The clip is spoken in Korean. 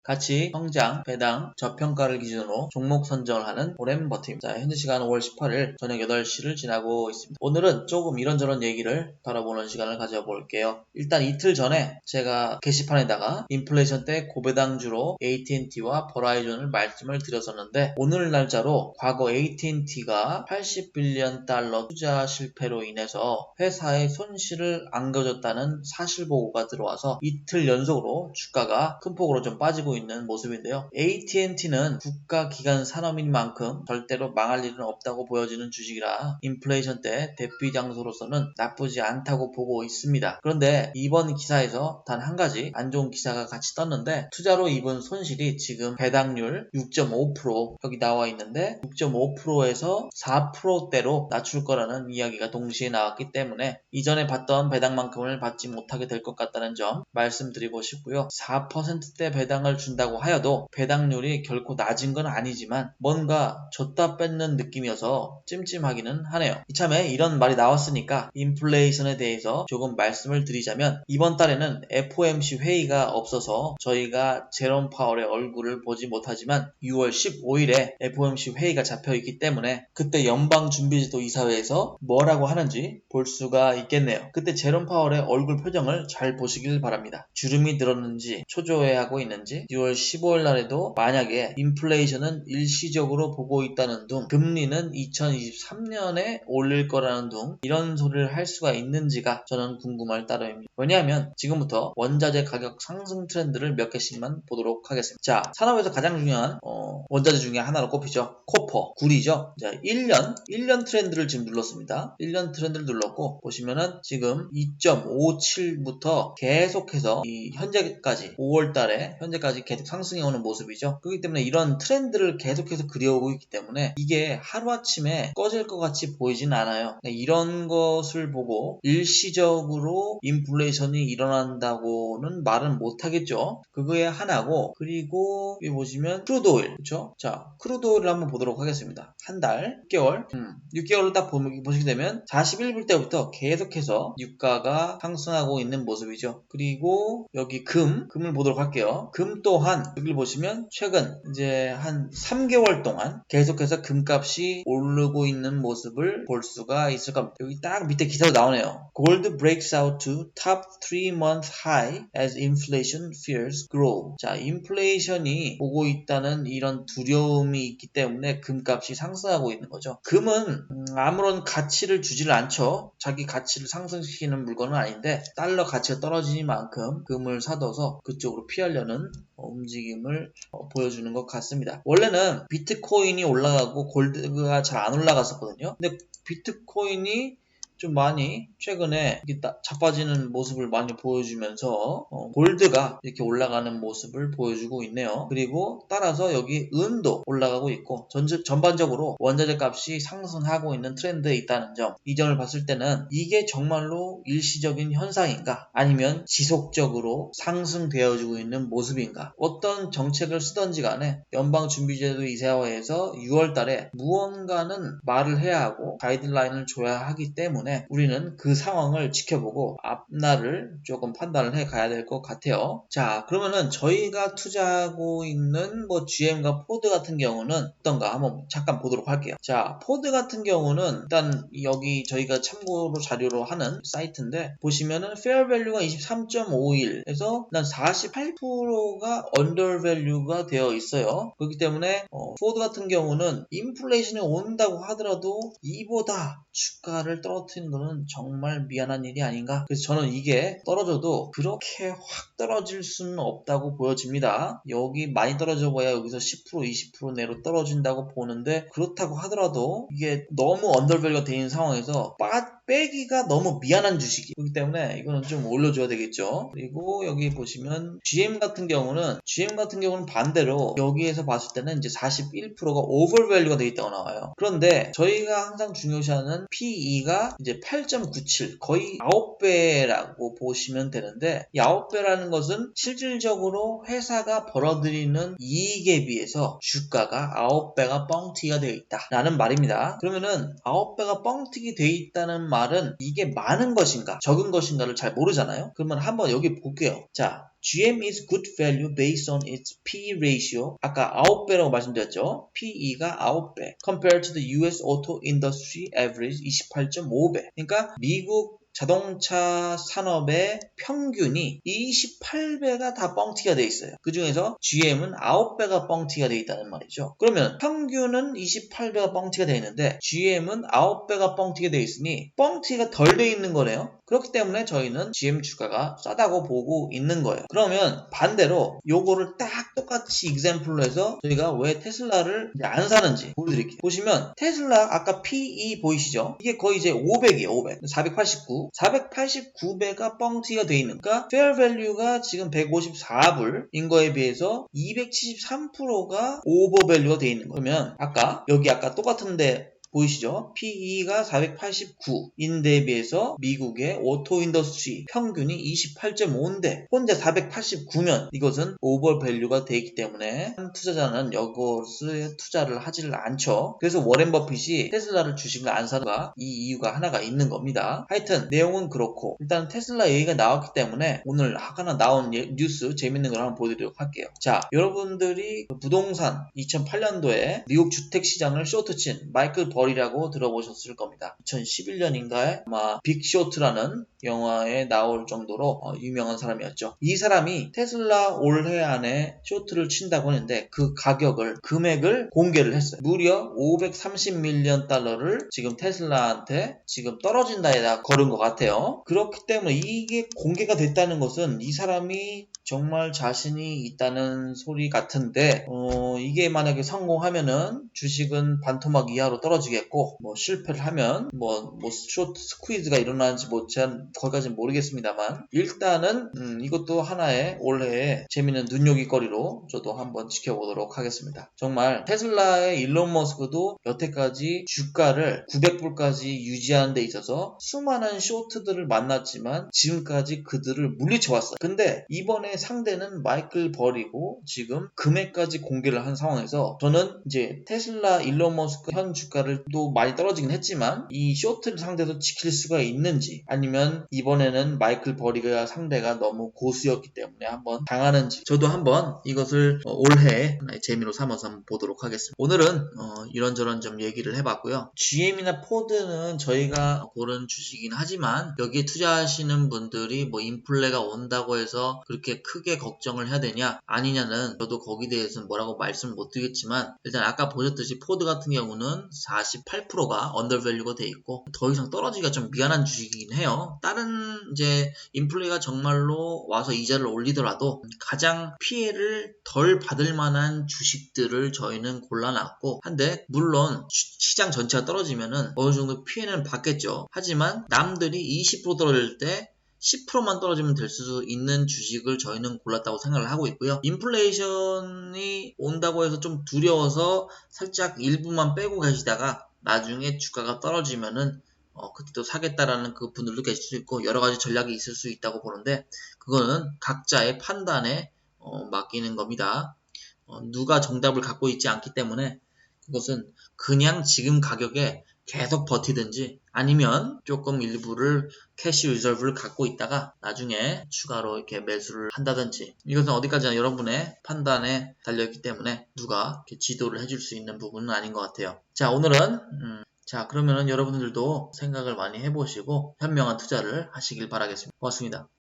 가치, 성장, 배당, 저평가를 기준으로 종목 선정을 하는 오랜버팀. 자, 현재 시간 5월 18일 저녁 8시를 지나고 있습니다. 오늘은 조금 이런저런 얘기를 다뤄보는 시간을 가져볼게요. 일단 이틀 전에 제가 게시판에다가 인플레이션 때 고배당주로 AT&T와 버라이즌을 말씀을 드렸었는데, 오늘 날짜로 과거 AT&T가 80빌리언 달러 투자 실패로 인해서 회사의 손실을 안겨줬다는 사실 보고가 들어와서 이틀 연속으로 주가가 큰 폭으로 좀 빠지고 있는 모습인데요. AT&T는 국가기관 산업인 만큼 절대로 망할 일은 없다고 보여지는 주식이라 인플레이션 때 대피 장소로서는 나쁘지 않다고 보고 있습니다. 그런데 이번 기사에서 단 한 가지 안 좋은 기사가 같이 떴는데, 투자로 입은 손실이 지금 배당률 6.5% 여기 나와 있는데 6.5%에서 4%대로 낮출 거라는 이야기가 동시에 나왔기 때문에 이전에 받던 배당만큼을 받지 못하게 될 것 같다는 점 말씀드리고 싶고요. 4%대 배당을 준다고 하여도 배당률이 결코 낮은 건 아니지만 뭔가 줬다 뺏는 느낌이어서 찜찜하기는 하네요. 이참에 이런 말이 나왔으니까 인플레이션에 대해서 조금 말씀을 드리자면, 이번 달에는 FOMC 회의가 없어서 저희가 제롬 파월의 얼굴을 보지 못하지만 6월 15일에 FOMC 회의가 잡혀있기 때문에 그때 연방준비제도 이사회에서 뭐라고 하는지 볼 수가 있겠네요. 그때 제롬 파월의 얼굴 표정을 잘 보시길 바랍니다. 주름이 늘었는지 초조해하고 있는지, 6월 15일 날에도 만약에 인플레이션은 일시적으로 보고 있다는 둥, 금리는 2023년에 올릴 거라는 둥, 이런 소리를 할 수가 있는지가 저는 궁금할 따름입니다. 왜냐하면 지금부터 원자재 가격 상승 트렌드를 몇 개씩만 보도록 하겠습니다. 자, 산업에서 가장 중요한 원자재 중에 하나로 꼽히죠. 코퍼, 구리죠. 자, 1년 트렌드를 지금 눌렀습니다. 1년 트렌드를 눌렀고, 보시면은 지금 2.57부터 계속해서 이 현재까지 5월 달에 현재까지 계속 상승해 오는 모습이죠. 그렇기 때문에 이런 트렌드를 계속해서 그려오고 있기 때문에 이게 하루아침에 꺼질 것 같이 보이진 않아요. 이런 것을 보고 일시적으로 인플레이션이 일어난다고는 말은 못하겠죠. 그거에 하나고, 그리고 여기 보시면 크루드 오일, 그렇죠? 자, 크루드 오일을 한번 보도록 하겠습니다. 한 달, 6개월, 6개월을 딱 보시게 되면 41불 때부터 계속해서 유가가 상승하고 있는 모습이죠. 그리고 여기 금을 보도록 할게요. 금 또한 여기를 보시면 최근 이제 한 3개월 동안 계속해서 금값이 오르고 있는 모습을 볼 수가 있을 겁니다. 여기 딱 밑에 기사로 나오네요. Gold breaks out to top 3-month high as inflation fears grow. 자, 인플레이션이 오고 있다는 이런 두려움이 있기 때문에 금값이 상승하고 있는 거죠. 금은 아무런 가치를 주지를 않죠. 자기 가치를 상승시키는 물건은 아닌데, 달러 가치가 떨어지는 만큼 금을 사둬서 그쪽으로 피하려는 움직임을 보여주는 것 같습니다. 원래는 비트코인이 올라가고 골드가 잘 안 올라갔었거든요. 근데 비트코인이 좀 많이 최근에 자빠지는 모습을 많이 보여주면서 골드가 이렇게 올라가는 모습을 보여주고 있네요. 그리고 따라서 여기 은도 올라가고 있고, 전반적으로 원자재 값이 상승하고 있는 트렌드에 있다는 점, 이 점을 봤을 때는 이게 정말로 일시적인 현상인가, 아니면 지속적으로 상승되어지고 있는 모습인가, 어떤 정책을 쓰던지 간에 연방준비제도 이사회에서 6월 달에 무언가는 말을 해야 하고 가이드라인을 줘야 하기 때문에 우리는 그 상황을 지켜보고 앞날을 조금 판단을 해 가야 될 것 같아요. 자, 그러면은 저희가 투자하고 있는 GM과 포드 같은 경우는 어떤가 한번 잠깐 보도록 할게요. 자, 포드 같은 경우는 일단 여기 저희가 참고로 자료로 하는 사이트인데, 보시면은 페어 밸류가 23.51에서 난 48%가 언더 밸류가 되어 있어요. 그렇기 때문에 포드 같은 경우는 인플레이션이 온다고 하더라도 이보다 주가를 떨어뜨리는 거는 정말 미안한 일이 아닌가. 그래서 저는 이게 떨어져도 그렇게 확 떨어질 수는 없다고 보여집니다. 여기 많이 떨어져 봐야 여기서 10% 20% 내로 떨어진다고 보는데, 그렇다고 하더라도 이게 너무 언더밸류가 되어 있는 상황에서 빼기가 너무 미안한 주식이기 때문에 이거는 좀 올려줘야 되겠죠. 그리고 여기 보시면 GM 같은 경우는 반대로 여기에서 봤을 때는 이제 41%가 오버밸류가 되어 있다고 나와요. 그런데 저희가 항상 중요시하는 PE가 이제 8.97, 거의 9배라고 보시면 되는데, 이 9배라는 것은 실질적으로 회사가 벌어들이는 이익에 비해서 주가가 9배가 뻥튀기가 되어 있다 라는 말입니다. 그러면은 9배가 뻥튀기 되어 있다는 말은 이게 많은 것인가 적은 것인가를 잘 모르잖아요. 그러면 한번 여기 볼게요. 자, GM is good value based on its PE ratio. 아까 9배라고 말씀드렸죠. PE가 9배. Compared to the US auto industry average 28.5배. 그러니까 미국 자동차 산업의 평균이 28배가 다 뻥튀기가 돼 있어요. 그 중에서 GM은 9배가 뻥튀기가 돼 있다는 말이죠. 그러면 평균은 28배가 뻥튀기가 돼 있는데 GM은 9배가 뻥튀기가 돼 있으니 뻥튀기가 덜 돼 있는 거네요. 그렇기 때문에 저희는 GM 주가가 싸다고 보고 있는 거예요. 그러면 반대로 요거를 딱 똑같이 example로 해서 저희가 왜 테슬라를 이제 안 사는지 보여드릴게요. 보시면 테슬라 아까 PE 보이시죠? 이게 거의 이제 500이에요. 500. 489. 489배가 뻥튀기가 돼 있는가? fair value가 지금 154불인 거에 비해서 273%가 오버 밸류가 돼 있는 거예요. 그러면 아까 똑같은데 보이시죠? PE가 489인데에 비해서 미국의 오토 인더스트리 평균이 28.5인데 혼자 489면 이것은 오버 밸류가 되어 있기 때문에 투자자는 이것을 투자를 하지를 않죠. 그래서 워렌 버핏이 테슬라를 주식을 안 사는 이 이유가 하나가 있는 겁니다. 하여튼 내용은 그렇고 일단 테슬라 얘기가 나왔기 때문에 오늘 하나 나온 뉴스 재밌는 걸 한번 보여드리도록 할게요. 자, 여러분들이 부동산 2008년도에 미국 주택시장을 쇼트친 마이클 버리라고 들어보셨을 겁니다. 2011년인가에 아마 빅쇼트라는 영화에 나올 정도로 유명한 사람이었죠. 이 사람이 테슬라 올해 안에 쇼트를 친다고 하는데 그 금액을 공개를 했어요. 무려 530밀리언 달러를 지금 테슬라한테 지금 떨어진다에다 걸은 것 같아요. 그렇기 때문에 이게 공개가 됐다는 것은 이 사람이 정말 자신이 있다는 소리 같은데 이게 만약에 성공하면은 주식은 반토막 이하로 떨어지겠고 실패를 하면 쇼트 스퀴즈가 일어나는지 거기까지는 모르겠습니다만 일단은 이것도 하나의 올해의 재밌는 눈요깃거리로 저도 한번 지켜보도록 하겠습니다. 정말 테슬라의 일론 머스크도 여태까지 주가를 900불까지 유지하는 데 있어서 수많은 쇼트들을 만났지만 지금까지 그들을 물리쳐왔어요. 근데 이번에 상대는 마이클 버리고 지금 금액까지 공개를 한 상황에서 저는 이제 테슬라 일론 머스크 현 주가를 또 많이 떨어지긴 했지만 이 쇼트를 상대도 지킬 수가 있는지 아니면 이번에는 마이클 버리가 상대가 너무 고수였기 때문에 한번 당하는지 저도 한번 이것을 올해 재미로 삼아서 한번 보도록 하겠습니다. 오늘은 이런저런 좀 얘기를 해봤고요. GM이나 포드는 저희가 고른 주식이긴 하지만 여기에 투자하시는 분들이 인플레가 온다고 해서 그렇게 크게 걱정을 해야 되냐 아니냐는 저도 거기에 대해서는 뭐라고 말씀을 못 드리겠지만 일단 아까 보셨듯이 포드 같은 경우는 48%가 언더밸류가 돼 있고 더 이상 떨어지기가 좀 미안한 주식이긴 해요. 다른 이제 인플레가 정말로 와서 이자를 올리더라도 가장 피해를 덜 받을 만한 주식들을 저희는 골라놨고 한데 물론 시장 전체가 떨어지면은 어느 정도 피해는 받겠죠. 하지만 남들이 20% 떨어질 때 10%만 떨어지면 될 수 있는 주식을 저희는 골랐다고 생각을 하고 있고요. 인플레이션이 온다고 해서 좀 두려워서 살짝 일부만 빼고 계시다가 나중에 주가가 떨어지면은 그때도 사겠다라는 그 분들도 계실 수 있고 여러 가지 전략이 있을 수 있다고 보는데 그거는 각자의 판단에 맡기는 겁니다. 누가 정답을 갖고 있지 않기 때문에 그것은 그냥 지금 가격에 계속 버티든지 아니면 조금 일부를 캐시 리저브를 갖고 있다가 나중에 추가로 이렇게 매수를 한다든지 이것은 어디까지나 여러분의 판단에 달려있기 때문에 누가 이렇게 지도를 해줄 수 있는 부분은 아닌 것 같아요. 자, 오늘은 그러면은 여러분들도 생각을 많이 해보시고 현명한 투자를 하시길 바라겠습니다. 고맙습니다.